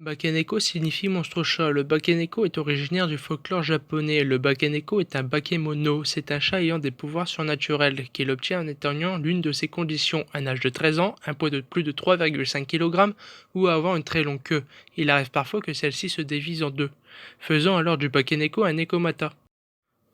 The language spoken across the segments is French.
Bakeneko signifie monstre chat. Le bakeneko est originaire du folklore japonais. Le bakeneko est un bakemono. C'est un chat ayant des pouvoirs surnaturels, qu'il obtient en éteignant l'une de ses conditions, un âge de 13 ans, un poids de plus de 3,5 kg ou avoir une très longue queue. Il arrive parfois que celle-ci se divise en deux, faisant alors du bakeneko un nekomata.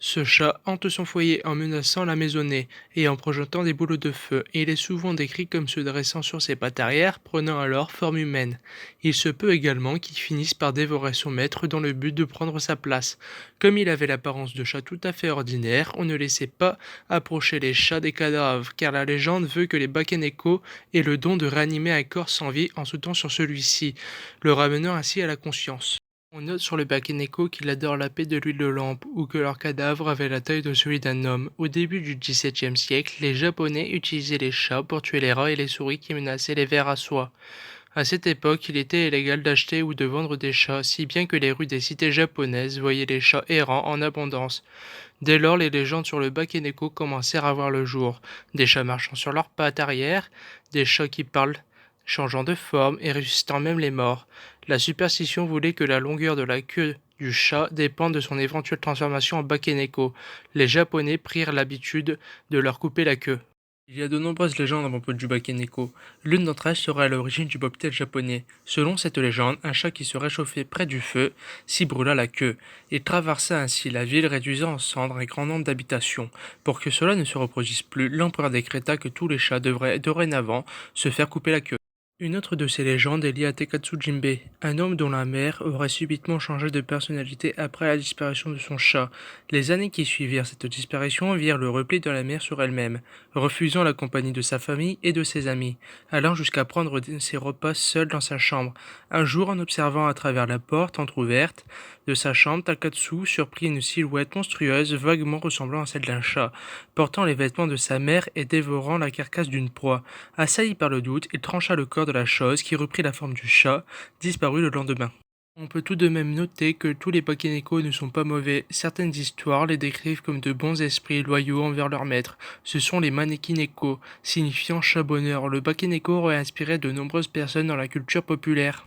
Ce chat hante son foyer en menaçant la maisonnée et en projetant des boules de feu, et il est souvent décrit comme se dressant sur ses pattes arrière, prenant alors forme humaine. Il se peut également qu'il finisse par dévorer son maître dans le but de prendre sa place. Comme il avait l'apparence de chat tout à fait ordinaire, on ne laissait pas approcher les chats des cadavres, car la légende veut que les Bakeneko aient le don de réanimer un corps sans vie en sautant sur celui-ci, le ramenant ainsi à la conscience. On note sur le Bakeneko qu'il adore la paix de l'huile de lampe ou que leur cadavre avait la taille de celui d'un homme. Au début du XVIIe siècle, les Japonais utilisaient les chats pour tuer les rats et les souris qui menaçaient les vers à soie. À cette époque, il était illégal d'acheter ou de vendre des chats, si bien que les rues des cités japonaises voyaient les chats errants en abondance. Dès lors, les légendes sur le Bakeneko commencèrent à voir le jour. Des chats marchant sur leurs pattes arrière, des chats qui parlent, changeant de forme et ressuscitant même les morts. La superstition voulait que la longueur de la queue du chat dépende de son éventuelle transformation en Bakeneko. Les Japonais prirent l'habitude de leur couper la queue. Il y a de nombreuses légendes à propos du Bakeneko. L'une d'entre elles serait à l'origine du bobtail japonais. Selon cette légende, un chat qui se réchauffait près du feu s'y brûla la queue et traversa ainsi la ville, réduisant en cendres un grand nombre d'habitations. Pour que cela ne se reproduise plus, l'empereur décréta que tous les chats devraient dorénavant se faire couper la queue. Une autre de ces légendes est liée à Tekatsu Jinbe, un homme dont la mère aurait subitement changé de personnalité après la disparition de son chat. Les années qui suivirent cette disparition virent le repli de la mère sur elle-même, refusant la compagnie de sa famille et de ses amis, allant jusqu'à prendre ses repas seule dans sa chambre. Un jour, en observant à travers la porte entr'ouverte de sa chambre, Takatsu surprit une silhouette monstrueuse vaguement ressemblant à celle d'un chat, portant les vêtements de sa mère et dévorant la carcasse d'une proie. Assailli par le doute, il trancha le corps de la chose qui reprit la forme du chat, disparu le lendemain. On peut tout de même noter que tous les Bakeneko ne sont pas mauvais. Certaines histoires les décrivent comme de bons esprits loyaux envers leur maître. Ce sont les Manekineko, signifiant chat bonheur. Le Bakeneko aurait inspiré de nombreuses personnes dans la culture populaire.